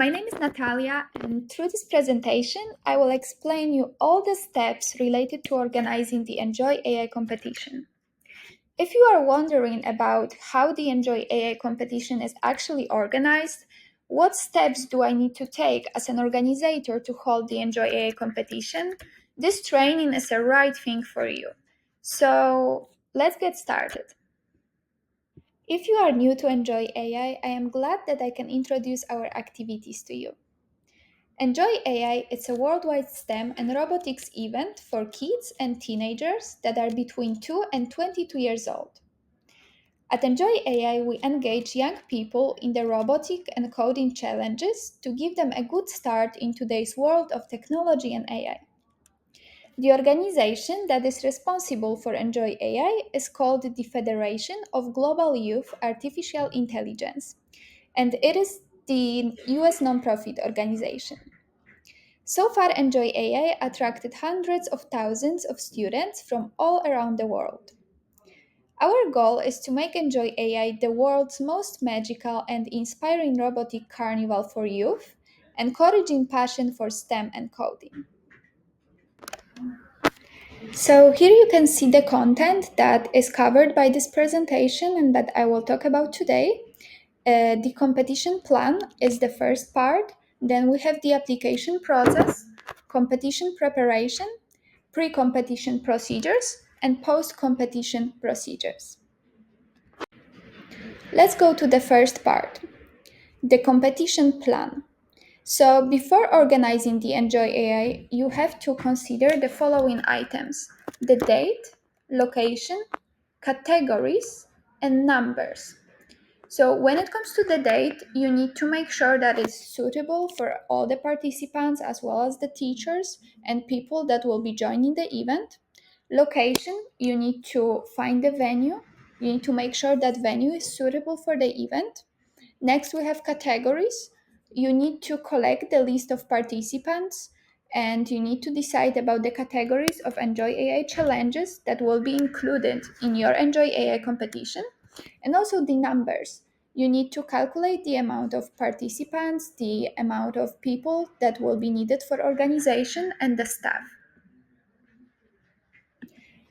My name is Natalia, and through this presentation, I will explain you all the steps related to organizing the Enjoy AI competition. If you are wondering about how the Enjoy AI competition is actually organized, what steps do I need to take as an organizer to hold the Enjoy AI competition, this training is the right thing for you. So let's get started. If you are new to Enjoy AI, I am glad that I can introduce our activities to you. Enjoy AI is a worldwide STEM and robotics event for kids and teenagers that are between 2 and 22 years old. At Enjoy AI, we engage young people in the robotic and coding challenges to give them a good start in today's world of technology and AI. The organization that is responsible for Enjoy AI is called the Federation of Global Youth Artificial Intelligence, and it is the US nonprofit organization. So far, Enjoy AI attracted hundreds of thousands of students from all around the world. Our goal is to make Enjoy AI the world's most magical and inspiring robotic carnival for youth, encouraging passion for STEM and coding. So here you can see the content that is covered by this presentation and that I will talk about today. The competition plan is the first part. Then we have the application process, competition preparation, pre-competition procedures, and post-competition procedures. Let's go to the first part, the competition plan. So before organizing the Enjoy AI, you have to consider the following items: the date, location, categories, and numbers. So when it comes to the date, you need to make sure that it's suitable for all the participants as well as the teachers and people that will be joining the event. Location, you need to find the venue. You need to make sure that venue is suitable for the event. Next, we have categories. You need to collect the list of participants and you need to decide about the categories of Enjoy AI challenges that will be included in your Enjoy AI competition, and also the numbers. You need to calculate the amount of participants, the amount of people that will be needed for organization, and the staff.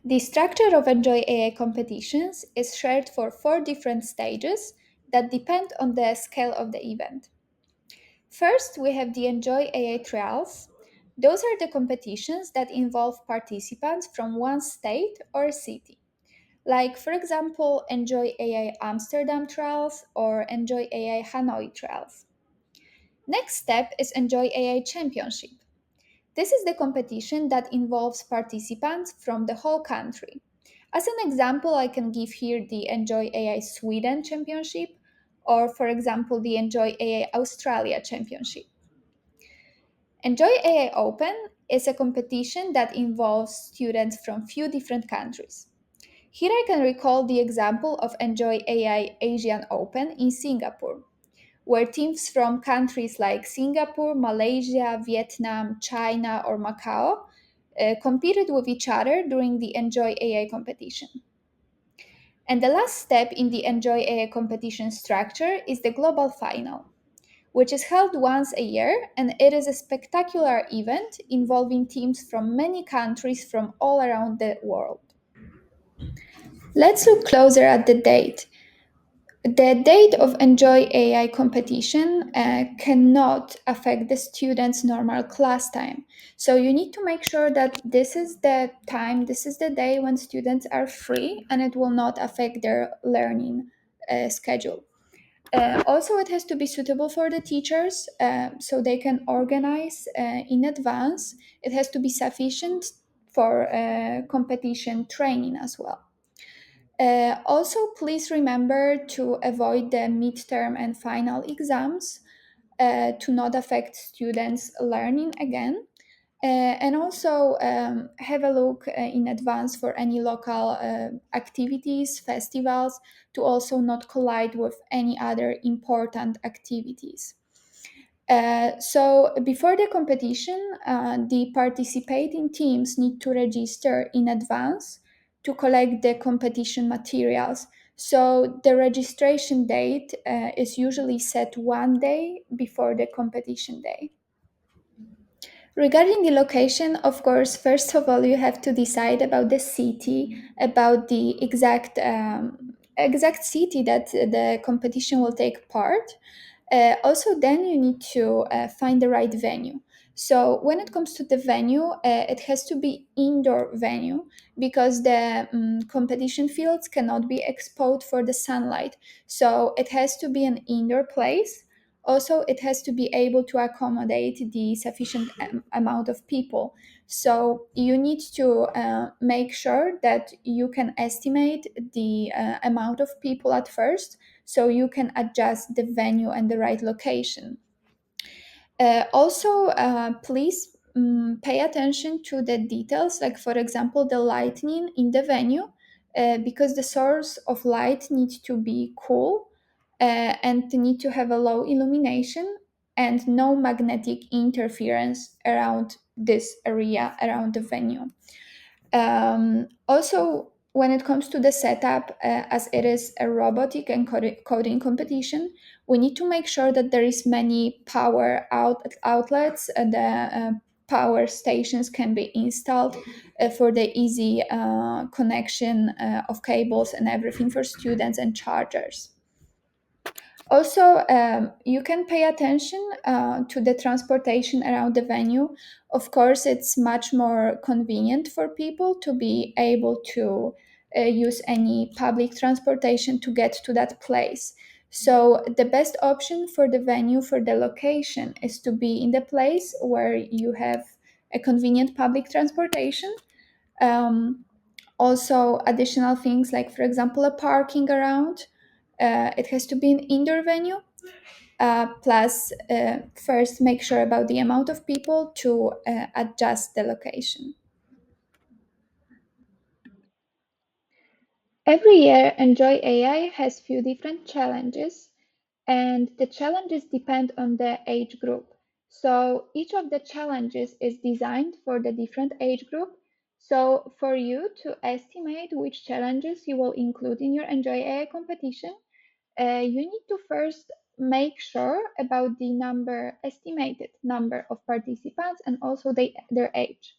The structure of Enjoy AI competitions is shared for 4 different stages that depend on the scale of the event. First, we have the Enjoy AI trials. Those are the competitions that involve participants from one state or city, like, for example, Enjoy AI Amsterdam trials or Enjoy AI Hanoi trials. Next step is Enjoy AI Championship. This is the competition that involves participants from the whole country. As an example, I can give here the Enjoy AI Sweden Championship or, for example, the Enjoy AI Australia Championship. Enjoy AI Open is a competition that involves students from few different countries. Here I can recall the example of Enjoy AI Asian Open in Singapore, where teams from countries like Singapore, Malaysia, Vietnam, China, or Macau competed with each other during the Enjoy AI competition. And the last step in the Enjoy AI competition structure is the global final, which is held once a year, and it is a spectacular event involving teams from many countries from all around the world. Let's look closer at the date. The date of Enjoy AI competition cannot affect the students' normal class time. So you need to make sure that this is the time, this is the day when students are free and it will not affect their learning schedule. Also, it has to be suitable for the teachers so they can organize in advance. It has to be sufficient for competition training as well. Also, please remember to avoid the midterm and final exams to not affect students' learning again. And also have a look in advance for any local activities, festivals, to also not collide with any other important activities. So before the competition, the participating teams need to register in advance to collect the competition materials. So the registration date is usually set one day before the competition day. Regarding the location, of course, first of all, you have to decide about the city, about the exact city that the competition will take part. Also, then you need to find the right venue. So when it comes to the venue, it has to be indoor venue because the competition fields cannot be exposed for the sunlight. So it has to be an indoor place. Also, it has to be able to accommodate the sufficient amount of people. So you need to make sure that you can estimate the amount of people at first, so you can adjust the venue and the right location. Also, please pay attention to the details, like for example, the lighting in the venue, because the source of light needs to be cool and need to have a low illumination and no magnetic interference around this area around the venue. Also, when it comes to the setup, as it is a robotic and coding competition, we need to make sure that there is many outlets. The power stations can be installed for the easy connection of cables and everything for students and chargers. Also, you can pay attention to the transportation around the venue. Of course, it's much more convenient for people to be able to use any public transportation to get to that place. So, the best option for the venue, for the location, is to be in the place where you have a convenient public transportation. Um, Also, additional things like, for example, a parking around. It has to be an indoor venue. Plus, first make sure about the amount of people to adjust the location. Every year, Enjoy AI has few different challenges, and the challenges depend on the age group. So each of the challenges is designed for the different age group. So for you to estimate which challenges you will include in your Enjoy AI competition, you need to first make sure about the estimated number of participants and also their age.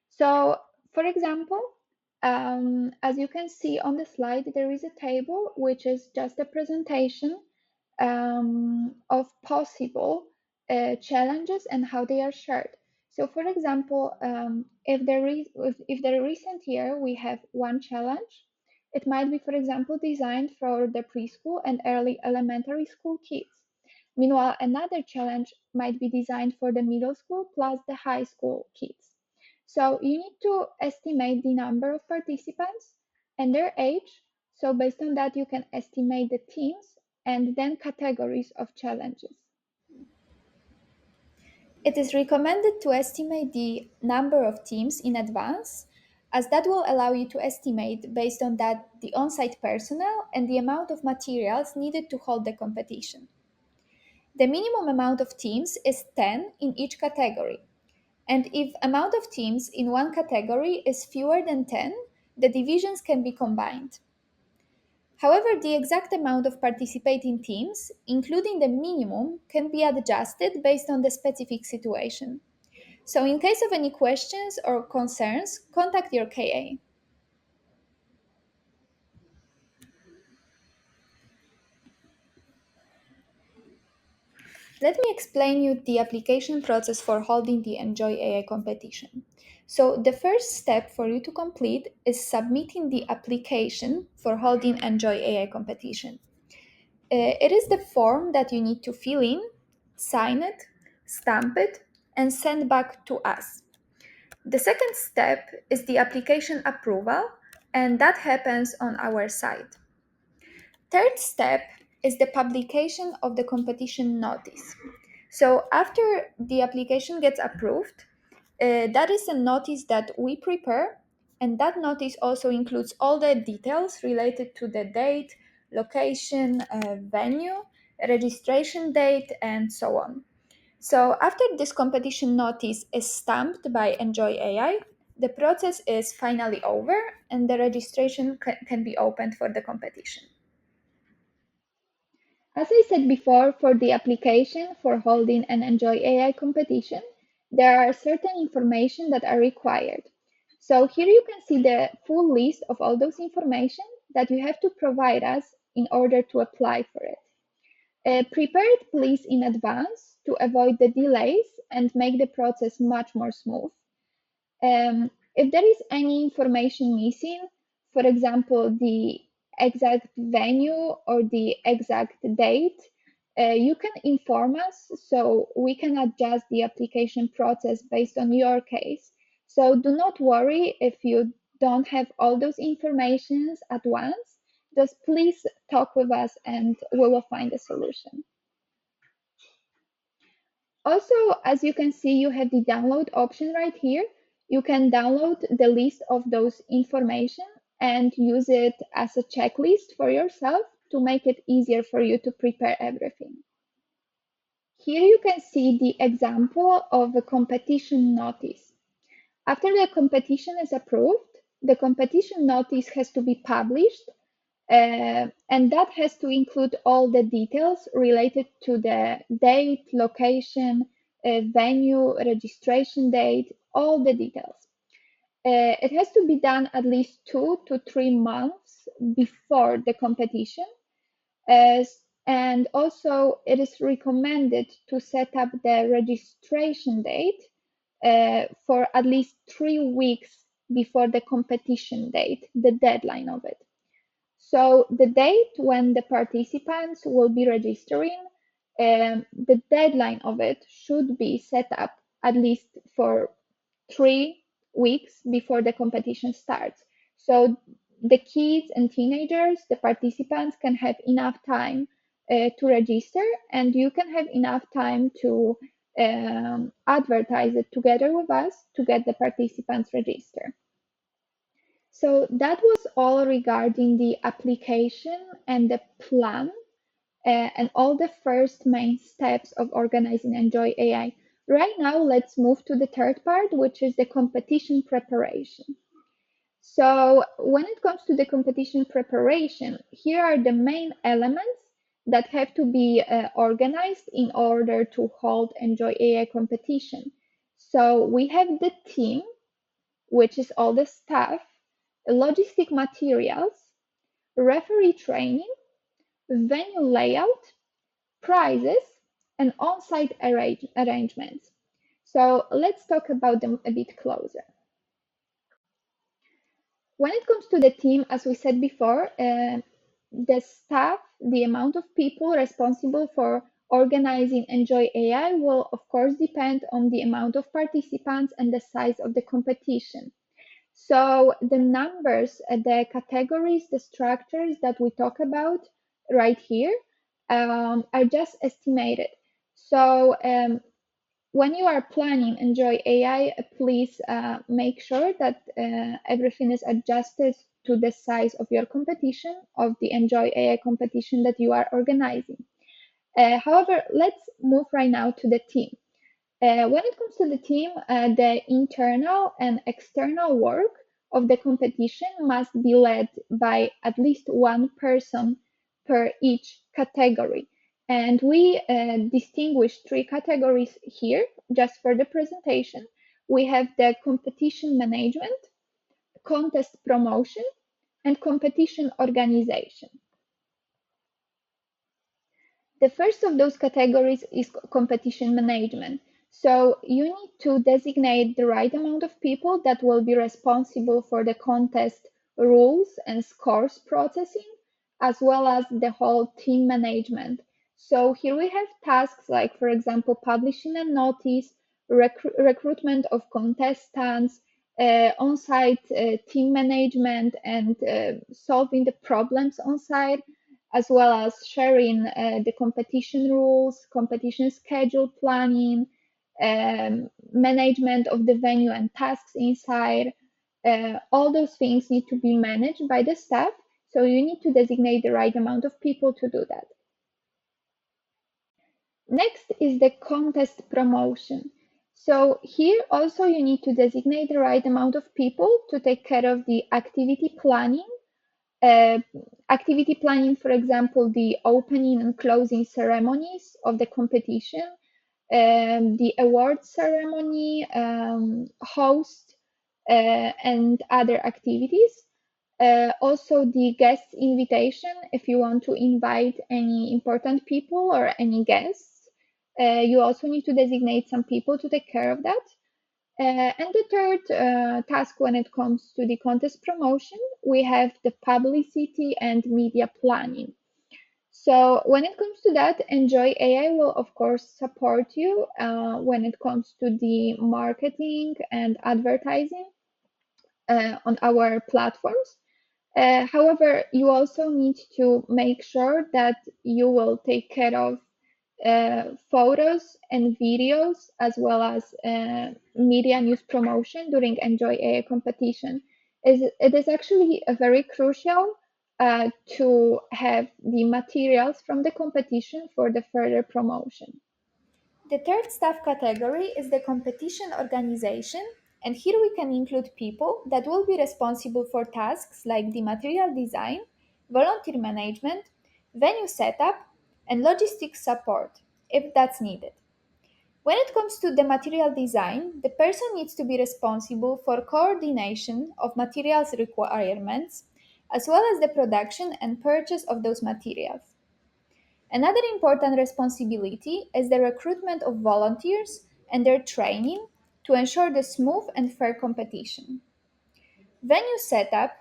So, for example, as you can see on the slide, there is a table which is just a presentation of possible challenges and how they are shared. So, for example, if the recent year we have one challenge, it might be, for example, designed for the preschool and early elementary school kids. Meanwhile, another challenge might be designed for the middle school plus the high school kids. So you need to estimate the number of participants and their age. So based on that, you can estimate the teams and then categories of challenges. It is recommended to estimate the number of teams in advance, as that will allow you to estimate based on that the on-site personnel and the amount of materials needed to hold the competition. The minimum amount of teams is 10 in each category, and if amount of teams in one category is fewer than 10, the divisions can be combined. However, the exact amount of participating teams, including the minimum, can be adjusted based on the specific situation. So, in case of any questions or concerns, contact your KA. Let me explain you the application process for holding the Enjoy AI competition. So, the first step for you to complete is submitting the application for holding Enjoy AI competition. It is the form that you need to fill in, sign it, stamp it, and send back to us. The second step is the application approval, and that happens on our site. Third step is the publication of the competition notice. So after the application gets approved, that is a notice that we prepare, and that notice also includes all the details related to the date, location, venue, registration date, and so on. So after this competition notice is stamped by Enjoy AI, the process is finally over and the registration can be opened for the competition. As I said before, for the application for holding an Enjoy AI competition, there are certain information that are required. So here you can see the full list of all those information that you have to provide us in order to apply for it. Prepare it please in advance to avoid the delays and make the process much more smooth. If there is any information missing, for example, the exact venue or the exact date, you can inform us so we can adjust the application process based on your case. So do not worry if you don't have all those informations at once. Just please talk with us and we will find a solution. Also, as you can see, you have the download option right here. You can download the list of those information and use it as a checklist for yourself to make it easier for you to prepare everything. Here you can see the example of a competition notice. After the competition is approved, the competition notice has to be published, and that has to include all the details related to the date, location, venue, registration date, all the details. It has to be done at least 2 to 3 months before the competition. And also, it is recommended to set up the registration date for at least 3 weeks before the competition date, the deadline of it. So the date when the participants will be registering, the deadline of it should be set up at least for 3 weeks before the competition starts. So the kids and teenagers, the participants, can have enough time to register, and you can have enough time to advertise it together with us to get the participants registered. So that was all regarding the application and the plan and all the first main steps of organizing Enjoy AI. Right now, let's move to the third part, which is the competition preparation. So when it comes to the competition preparation, here are the main elements that have to be organized in order to hold Enjoy AI competition. So we have the team, which is all the staff, logistic materials, referee training, venue layout, prizes, and on-site arrangements. So let's talk about them a bit closer. When it comes to the team, as we said before, the staff, the amount of people responsible for organizing Enjoy AI will of course depend on the amount of participants and the size of the competition. So the numbers, the categories, the structures that we talk about right here are just estimated. So when you are planning Enjoy AI, please make sure that everything is adjusted to the size of your competition, of the Enjoy AI competition that you are organizing. However, let's move right now to the team. When it comes to the team, the internal and external work of the competition must be led by at least one person per each category. And we distinguish 3 categories here just for the presentation. We have the competition management, contest promotion, and competition organization. The first of those categories is competition management. So you need to designate the right amount of people that will be responsible for the contest rules and scores processing, as well as the whole team management. So here we have tasks like, for example, publishing a notice, recruitment of contestants, on-site team management, and solving the problems on-site, as well as sharing the competition rules, competition schedule planning, management of the venue and tasks inside. All those things need to be managed by the staff, so you need to designate the right amount of people to do that. Next is the contest promotion. So here also you need to designate the right amount of people to take care of the activity planning. Uh, Activity planning, for example, the opening and closing ceremonies of the competition, the award ceremony, host, and other activities. Also, the guest invitation, if you want to invite any important people or any guests, you also need to designate some people to take care of that. And the third task when it comes to the contest promotion, we have the publicity and media planning. So when it comes to that, Enjoy AI will of course support you when it comes to the marketing and advertising on our platforms. However, you also need to make sure that you will take care of photos and videos as well as media news promotion during Enjoy AI competition. It is actually very crucial to have the materials from the competition for the further promotion. The third staff category is the competition organization, and here we can include people that will be responsible for tasks like the material design, volunteer management, venue setup, and logistics support if that's needed. When it comes to the material design, the person needs to be responsible for coordination of materials requirements as well as the production and purchase of those materials. Another important responsibility is the recruitment of volunteers and their training to ensure the smooth and fair competition. Venue setup.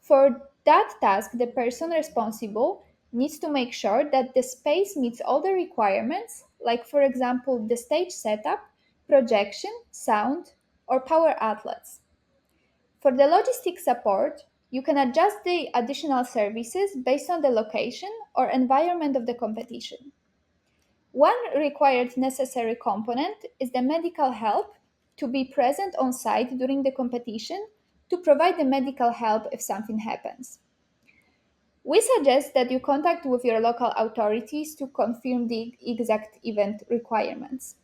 For that task, the person responsible needs to make sure that the space meets all the requirements, like, for example, the stage setup, projection, sound, or power outlets. For the logistics support, you can adjust the additional services based on the location or environment of the competition. One required necessary component is the medical help to be present on site during the competition to provide the medical help if something happens. We suggest that you contact with your local authorities to confirm the exact event requirements.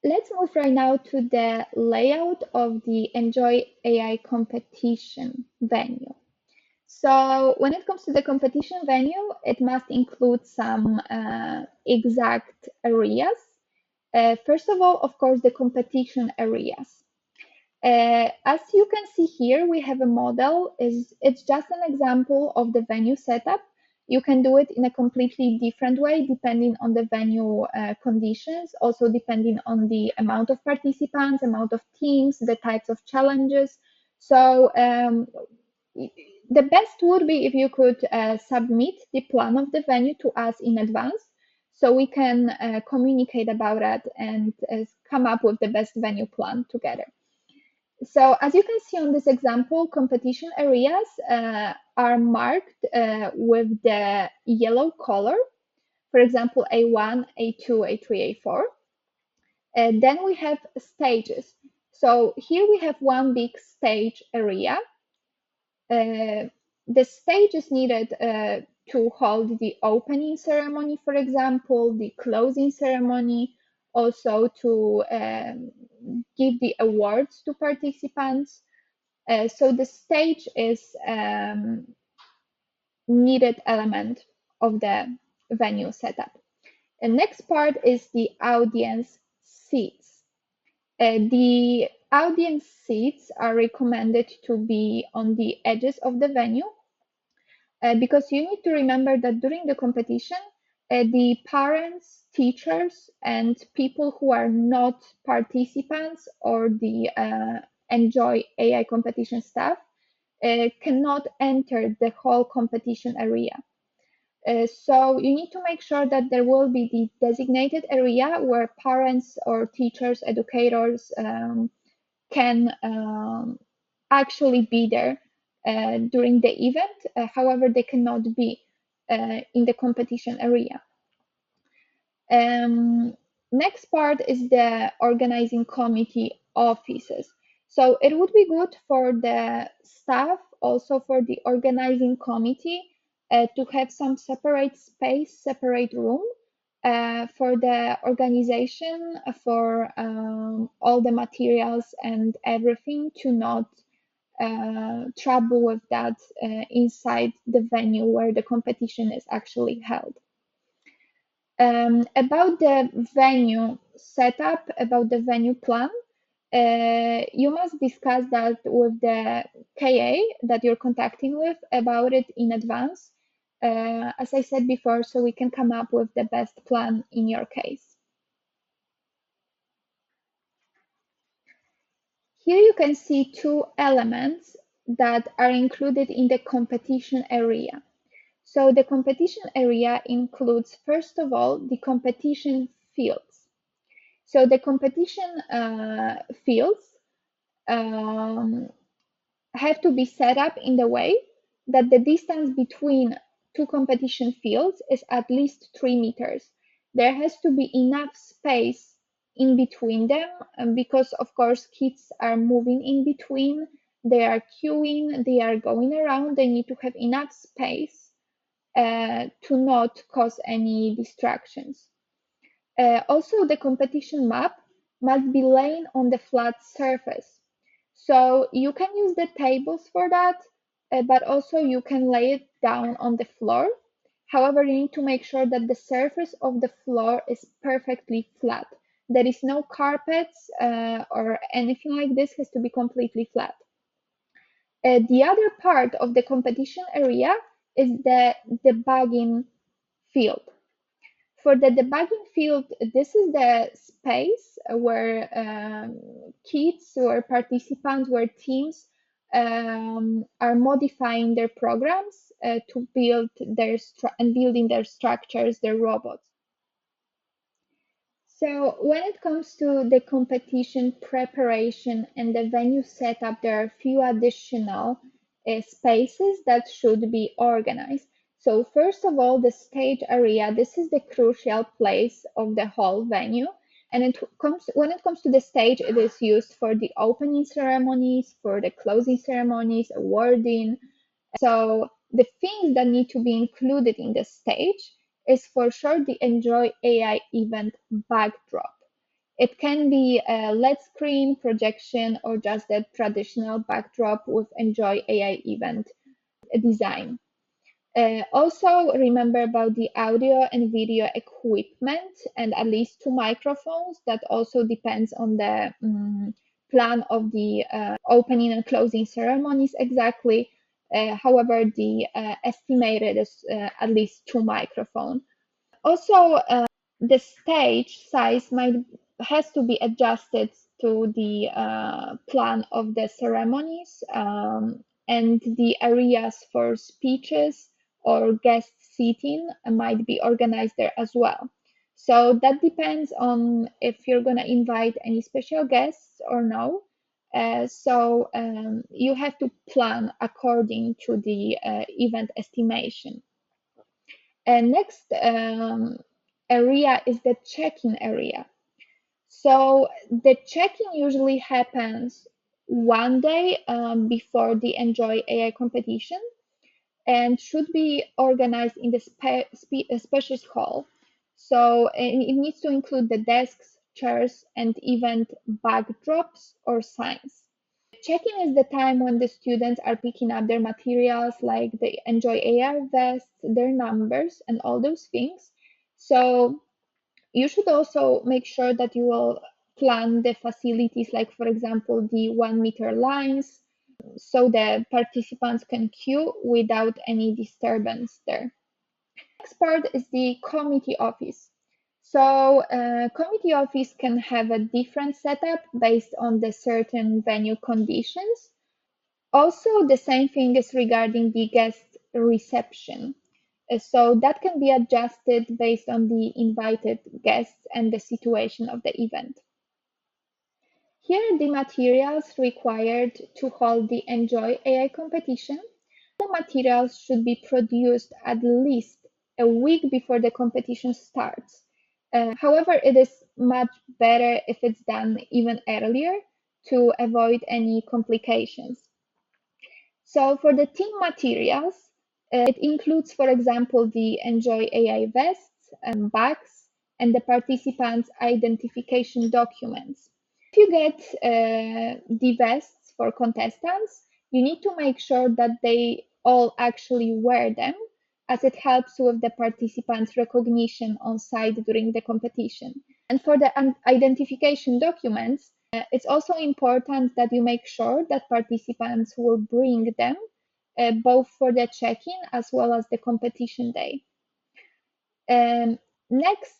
Let's move right now to the layout of the Enjoy AI competition venue. So when it comes to the competition venue, it must include some exact areas. First of all, of course, the competition areas. As you can see here, we have a model. It's just an example of the venue setup. You can do it in a completely different way depending on the venue conditions, also depending on the amount of participants, amount of teams, the types of challenges. So the best would be if you could submit the plan of the venue to us in advance so we can communicate about it and come up with the best venue plan together. So as you can see on this example, competition areas are marked with the yellow color, for example, A1, A2, A3, A4. Then we have stages. So here we have one big stage area. The stage is needed to hold the opening ceremony, for example, the closing ceremony, also to give the awards to participants. So the stage is needed element of the venue setup. The next part is the audience seats. The audience seats are recommended to be on the edges of the venue because you need to remember that during the competition, the parents, teachers, and people who are not participants or the Enjoy AI competition staff cannot enter the whole competition area. So you need to make sure that there will be the designated area where parents or teachers, educators can actually be there during the event. However, they cannot be in the competition area. Next part is the organizing committee offices. So it would be good for the staff, also for the organizing committee, to have some separate space, separate room For the organization, for all the materials and everything, to not trouble with that inside the venue where the competition is actually held. About the venue setup, about the venue plan, you must discuss that with the KA that you're contacting with about it in advance, as I said before, so we can come up with the best plan in your case. Here you can see two elements that are included in the competition area. So the competition area includes, first of all, the competition fields. So the competition fields um, have to be set up in the way that the distance between two competition fields is at least 3 meters. There has to be enough space in between them because, of course, kids are moving in between, they are queuing, they are going around, they need to have enough space to not cause any distractions. Also, the competition map must be laid on the flat surface. So you can use the tables for that, but also you can lay it down on the floor. However, you need to make sure that the surface of the floor is perfectly flat. There is no carpets or anything like this, has to be completely flat. The other part of the competition area is the debugging field. For the debugging field, this is the space where kids or participants, where teams are modifying their programs to build their and building their structures, their robots. So when it comes to the competition preparation and the venue setup, there are a few additional spaces that should be organized. So first of all, the stage area, this is the crucial place of the whole venue. And when it comes to the stage, it is used for the opening ceremonies, for the closing ceremonies, awarding. So the things that need to be included in the stage is for sure the Enjoy AI event backdrop. It can be a LED screen projection or just a traditional backdrop with Enjoy AI event design. Also, remember about the audio and video equipment and at least two microphones. That also depends on the plan of the opening and closing ceremonies exactly. However, the estimated is at least two microphones. Also, the stage size has to be adjusted to the plan of the ceremonies and the areas for speeches or guest seating might be organized there as well. So that depends on if you're going to invite any special guests or no. So you have to plan according to the event estimation. And next area is the check-in area. So the check-in usually happens one day before the Enjoy AI competition and should be organized in the spacious hall. So it needs to include the desks, chairs, and event backdrops or signs. Check-in is the time when the students are picking up their materials like the Enjoy AR vests, their numbers, and all those things. So you should also make sure that you will plan the facilities, like for example, the 1 meter lines, so the participants can queue without any disturbance there. Next part is the committee office. So committee office can have a different setup based on the certain venue conditions. Also, the same thing is regarding the guest reception. So that can be adjusted based on the invited guests and the situation of the event. Here are the materials required to hold the Enjoy AI competition. The materials should be produced at least a week before the competition starts. However, it is much better if it's done even earlier to avoid any complications. So for the team materials, it includes, for example, the Enjoy AI vests, bags, and the participants' identification documents. If you get the vests for contestants, you need to make sure that they all actually wear them, as it helps with the participants' recognition on site during the competition. And for the identification documents, it's also important that you make sure that participants will bring them both for the check-in as well as the competition day. Next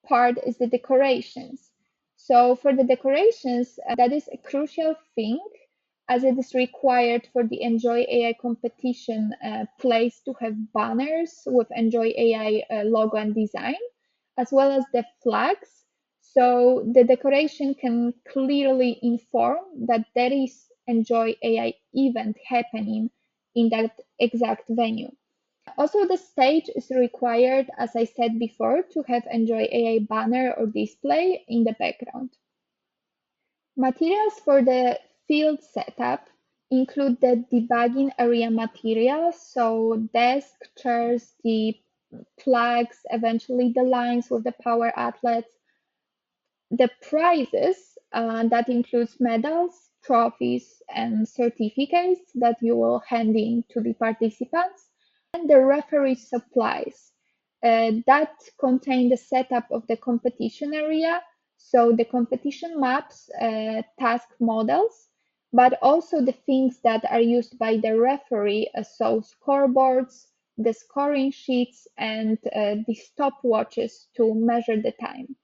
part is the decorations. So for the decorations, that is a crucial thing as it is required for the Enjoy AI competition place to have banners with Enjoy AI logo and design, as well as the flags. So the decoration can clearly inform that there is Enjoy AI event happening in that exact venue. Also, the stage is required, as I said before, to have Enjoy AI banner or display in the background. Materials for the field setup include the debugging area materials, so desk, chairs, the plugs, eventually the lines with the power outlets. The prizes, that includes medals, trophies, and certificates that you will hand in to the participants, and the referee supplies that contain the setup of the competition area, so the competition maps, task models, but also the things that are used by the referee, so scoreboards, the scoring sheets, and the stopwatches to measure the time.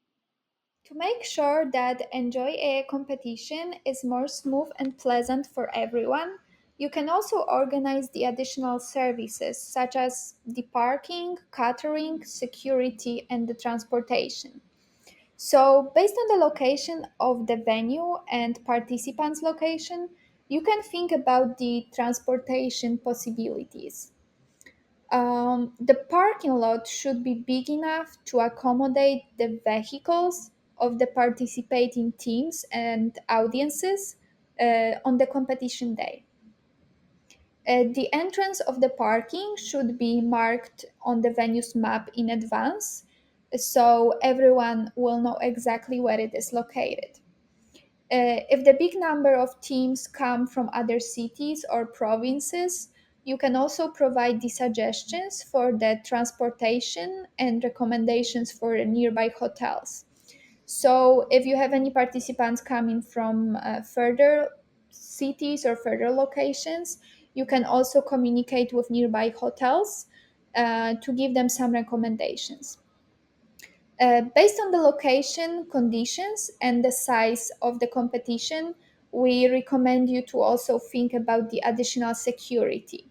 To make sure that Enjoy AI competition is more smooth and pleasant for everyone, you can also organize the additional services such as the parking, catering, security, and the transportation. So, based on the location of the venue and participants' location, you can think about the transportation possibilities. The parking lot should be big enough to accommodate the vehicles of the participating teams and audiences on the competition day. The entrance of the parking should be marked on the venue's map in advance so everyone will know exactly where it is located. If the big number of teams come from other cities or provinces, you can also provide the suggestions for the transportation and recommendations for nearby hotels. So, if you have any participants coming from further cities or further locations, you can also communicate with nearby hotels to give them some recommendations. Based on the location, conditions, and the size of the competition, we recommend you to also think about the additional security.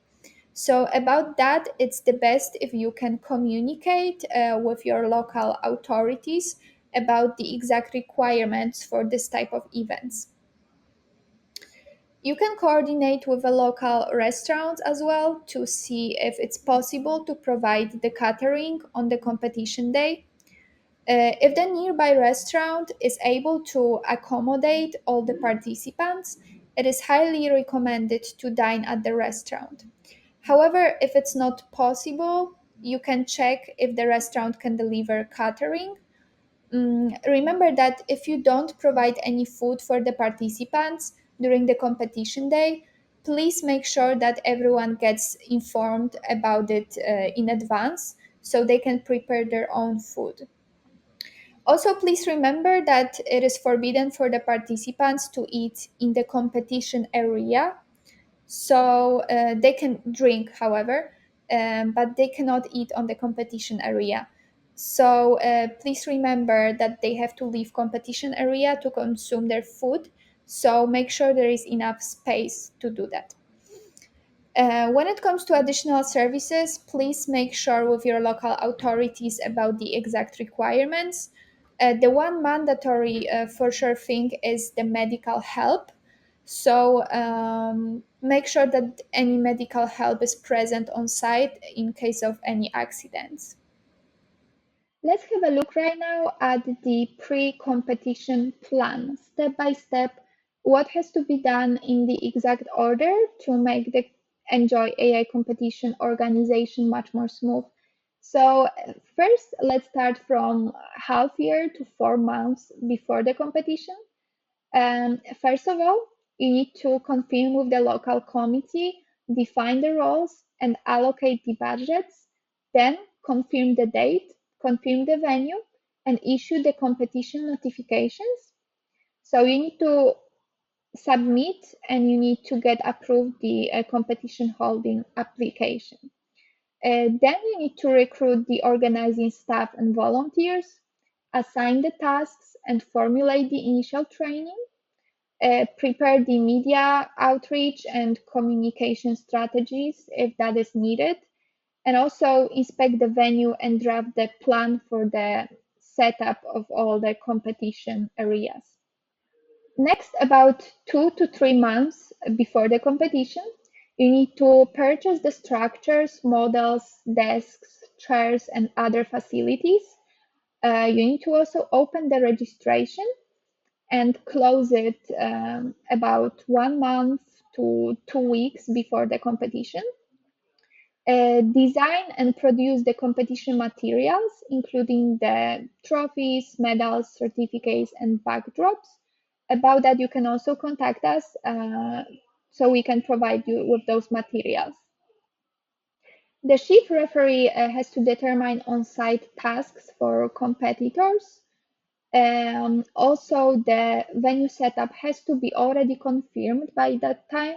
So, about that, it's the best if you can communicate with your local authorities about the exact requirements for this type of events. You can coordinate with the local restaurants as well to see if it's possible to provide the catering on the competition day. If the nearby restaurant is able to accommodate all the participants, it is highly recommended to dine at the restaurant. However, if it's not possible, you can check if the restaurant can deliver catering. Remember that if you don't provide any food for the participants during the competition day, please make sure that everyone gets informed about it in advance so they can prepare their own food. Also, please remember that it is forbidden for the participants to eat in the competition area. So they can drink, however, but they cannot eat on the competition area. So please remember that they have to leave competition area to consume their food. So make sure there is enough space to do that. When it comes to additional services, please make sure with your local authorities about the exact requirements. The one mandatory for sure thing is the medical help. So make sure that any medical help is present on site in case of any accidents. Let's have a look right now at the pre-competition plan, step by step, what has to be done in the exact order to make the Enjoy AI competition organization much more smooth. First, let's start from half year to 4 months before the competition. First of all, you need to confirm with the local committee, define the roles, and allocate the budgets. Then, confirm the date, confirm the venue, and issue the competition notifications. So, you need to submit and you need to get approved the competition holding application. Then you need to recruit the organizing staff and volunteers, assign the tasks and formulate the initial training, prepare the media outreach and communication strategies if that is needed, and also inspect the venue and draft the plan for the setup of all the competition areas. Next, about 2 to 3 months before the competition, you need to purchase the structures, models, desks, chairs, and other facilities. You need to also open the registration and close it about 1 month to 2 weeks before the competition. Design and produce the competition materials, including the trophies, medals, certificates, and backdrops. About that, you can also contact us so we can provide you with those materials. The chief referee has to determine on site tasks for competitors. Also, the venue setup has to be already confirmed by that time.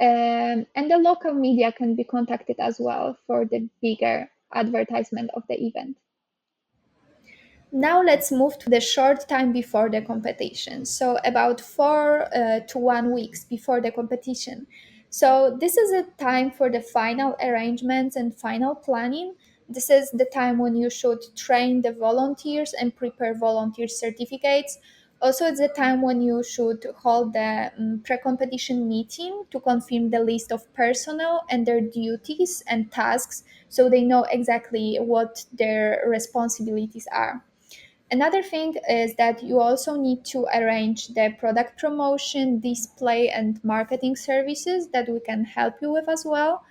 And the local media can be contacted as well for the bigger advertisement of the event. Now let's move to the short time before the competition. So about 4 to 1 weeks before the competition. So this is a time for the final arrangements and final planning. This is the time when you should train the volunteers and prepare volunteer certificates. Also, it's the time when you should hold the pre-competition meeting to confirm the list of personnel and their duties and tasks so they know exactly what their responsibilities are. Another thing is that you also need to arrange the product promotion, display, and marketing services that we can help you with as well.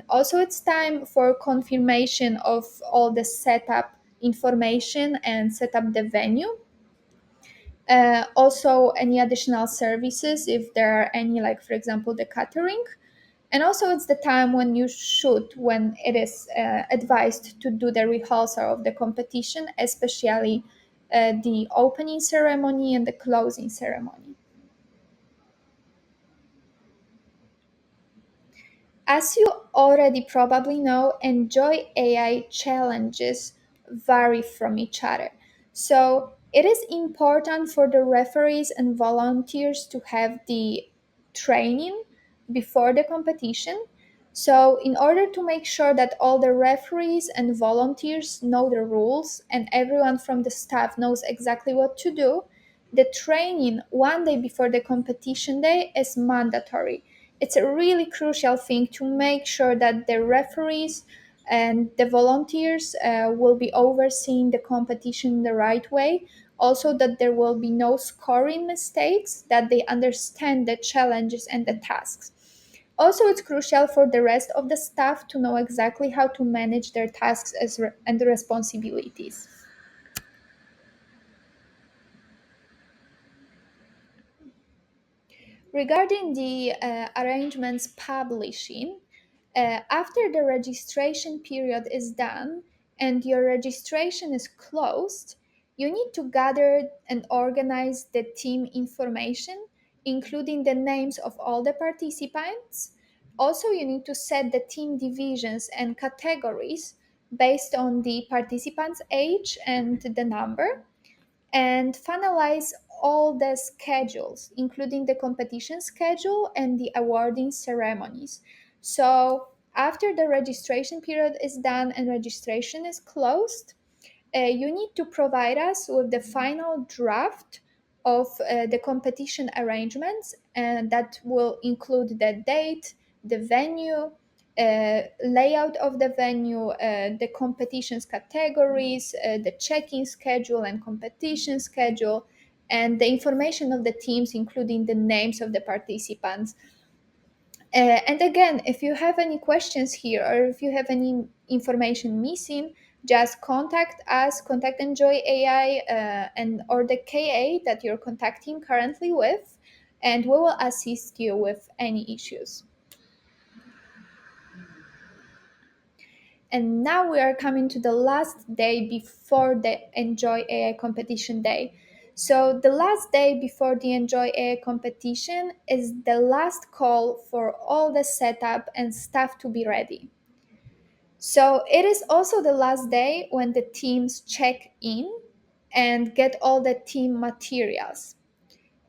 Also, it's time for confirmation of all the setup information and set up the venue. Also, any additional services if there are any, like for example, the catering. And also, it's the time when you should, when it is advised to do the rehearsal of the competition, especially the opening ceremony and the closing ceremony. As you already probably know, Enjoy AI challenges vary from each other. So it is important for the referees and volunteers to have the training before the competition. So, in order to make sure that all the referees and volunteers know the rules and everyone from the staff knows exactly what to do, the training 1 day before the competition day is mandatory. It's a really crucial thing to make sure that the referees and the volunteers will be overseeing the competition the right way. Also, that there will be no scoring mistakes, that they understand the challenges and the tasks. Also, it's crucial for the rest of the staff to know exactly how to manage their tasks and responsibilities. Regarding the arrangements publishing, after the registration period is done and your registration is closed, you need to gather and organize the team information, including the names of all the participants. Also, you need to set the team divisions and categories based on the participants' age and the number, and finalize all the schedules, including the competition schedule and the awarding ceremonies. So, after the registration period is done and registration is closed, you need to provide us with the final draft of the competition arrangements, and that will include the date, the venue, layout of the venue, the competitions categories, the check-in schedule and competition schedule, and the information of the teams, including the names of the participants. And again, if you have any questions here or if you have any information missing, just contact us, contact Enjoy AI and or the KA that you're contacting currently with, and we will assist you with any issues. And now we are coming to the last day before the Enjoy AI competition day. So, the last day before the Enjoy AI competition is the last call for all the setup and stuff to be ready. So, it is also the last day when the teams check in and get all the team materials.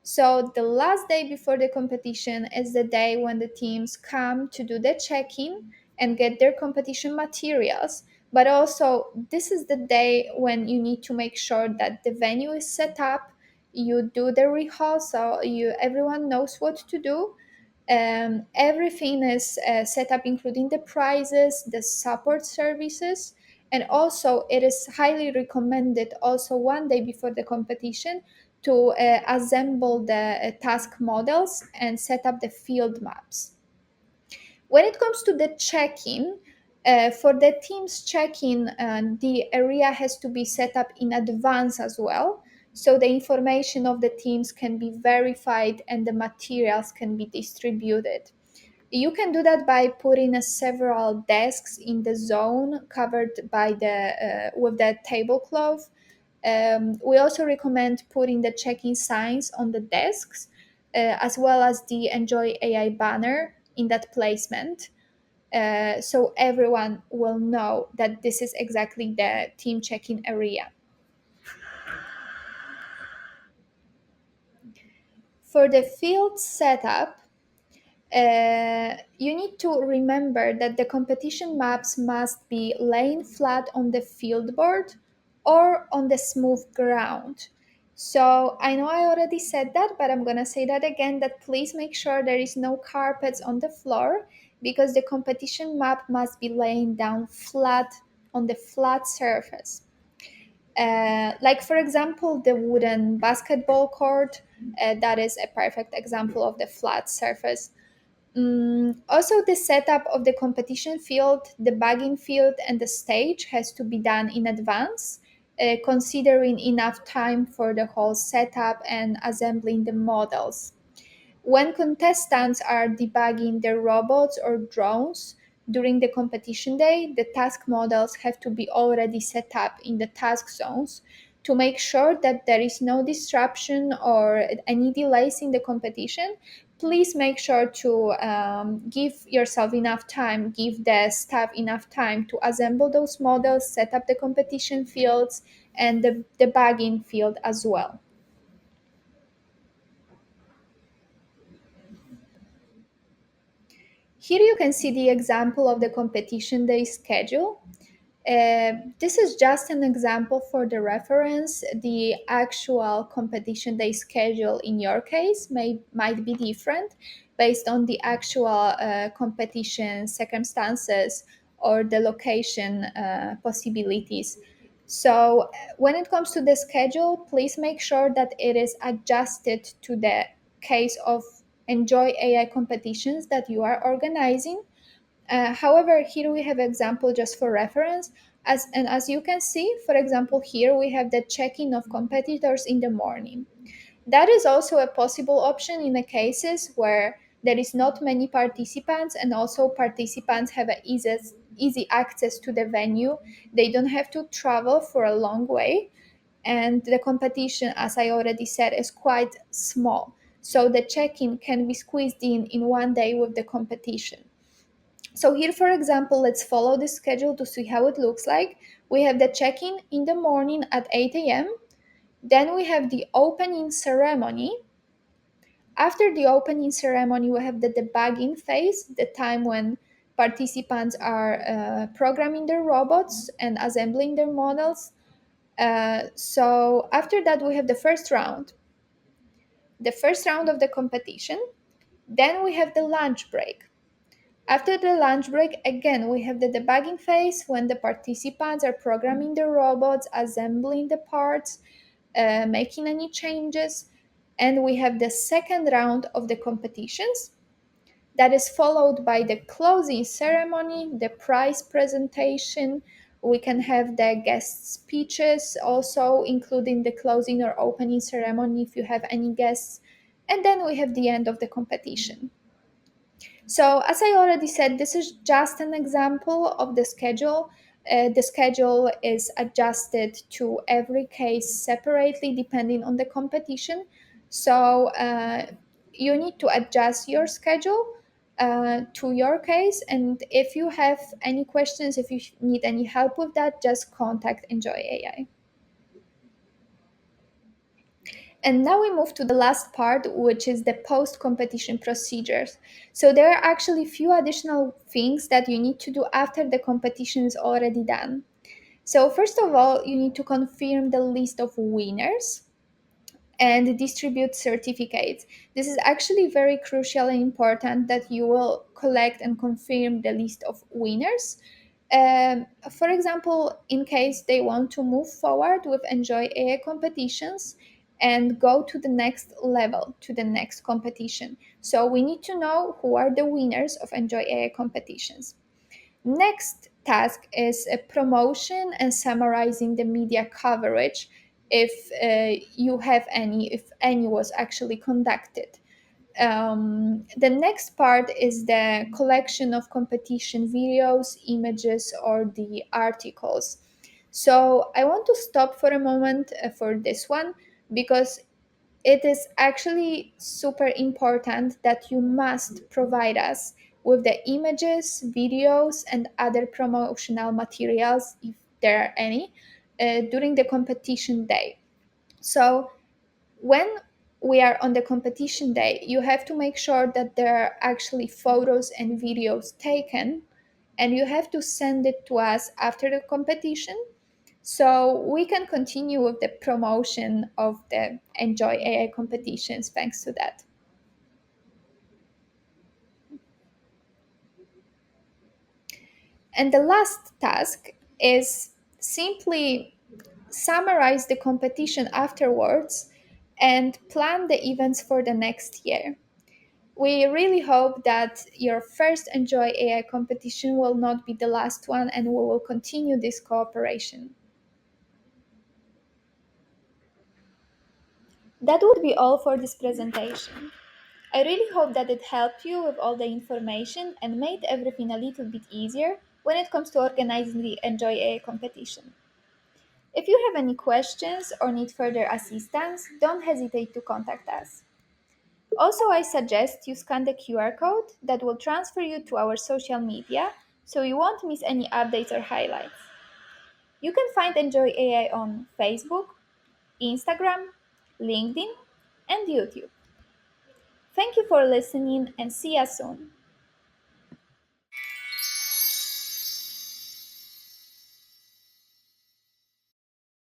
So the last day before the competition is the day when the teams come to do the check-in and get their competition materials. But also this is the day when you need to make sure that the venue is set up, you do the rehearsal, you everyone knows what to do. Everything is set up, including the prizes, the support services, and also it is highly recommended also one day before the competition to assemble the task models and set up the field maps. When it comes to the check-in, for the team's check-in, the area has to be set up in advance as well, so the information of the teams can be verified and the materials can be distributed. You can do that by putting several desks in the zone covered by the with the tablecloth. We also recommend putting the check-in signs on the desks, as well as the Enjoy AI banner in that placement, so everyone will know that this is exactly the team check-in area. For the field setup, you need to remember that the competition maps must be laying flat on the field board or on the smooth ground. So I know I already said that, but I'm gonna say that again, that please make sure there is no carpets on the floor because the competition map must be laying down flat on the flat surface. Like for example, the wooden basketball court, that is a perfect example of the flat surface. Also, the setup of the competition field, the bagging field, and the stage has to be done in advance, considering enough time for the whole setup and assembling the models. When contestants are debugging their robots or drones during the competition day, the task models have to be already set up in the task zones to make sure that there is no disruption or any delays in the competition. Please make sure to give yourself enough time, give the staff enough time to assemble those models, set up the competition fields, and the debugging field as well. Here you can see the example of the competition day schedule. This is just an example for the reference. The actual competition day schedule in your case might be different based on the actual competition circumstances or the location possibilities. So, when it comes to the schedule, please make sure that it is adjusted to the case of Enjoy AI competitions that you are organizing. However, here we have example just for reference. As you can see, for example, here we have the check-in of competitors in the morning. That is also a possible option in the cases where there is not many participants and also participants have easy access to the venue. They don't have to travel for a long way. And the competition, as I already said, is quite small. So the check-in can be squeezed in one day with the competition. So here, for example, let's follow the schedule to see how it looks like. We have the check-in in the morning at 8 a.m. Then we have the opening ceremony. After the opening ceremony, we have the debugging phase, the time when participants are programming their robots and assembling their models. So after that, we have the first round of the competition. Then we have the lunch break. After the lunch break, again, we have the debugging phase when the participants are programming the robots, assembling the parts, making any changes. And we have the second round of the competitions. That is followed by the closing ceremony, the prize presentation. We can have the guest speeches, also including the closing or opening ceremony if you have any guests. And then we have the end of the competition. So, as I already said, this is just an example of the schedule. The schedule is adjusted to every case separately depending on the competition. So, you need to adjust your schedule to your case. And if you have any questions, if you need any help with that, just contact Enjoy AI. And now we move to the last part, which is the post competition procedures. So there are actually few additional things that you need to do after the competition is already done. So, first of all, you need to confirm the list of winners and distribute certificates. This is actually very crucial and important that you will collect and confirm the list of winners. For example, in case they want to move forward with Enjoy AI competitions and go to the next level, to the next competition. So we need to know who are the winners of Enjoy AI competitions. Next task is a promotion and summarizing the media coverage if you have any, if any was actually conducted. The next part is the collection of competition videos, images, or the articles. So I want to stop for a moment for this one because it is actually super important that you must provide us with the images, videos, and other promotional materials, if there are any, during the competition day. So, when we are on the competition day, you have to make sure that there are actually photos and videos taken, and you have to send it to us after the competition so we can continue with the promotion of the Enjoy AI competitions thanks to that. And the last task is simply summarize the competition afterwards and plan the events for the next year. We really hope that your first Enjoy AI competition will not be the last one and we will continue this cooperation. That would be all for this presentation. I really hope that it helped you with all the information and made everything a little bit easier when it comes to organizing the Enjoy AI competition. If you have any questions or need further assistance, don't hesitate to contact us. Also, I suggest you scan the QR code that will transfer you to our social media so you won't miss any updates or highlights. You can find Enjoy AI on Facebook, Instagram, LinkedIn, and YouTube. Thank you for listening and see you soon.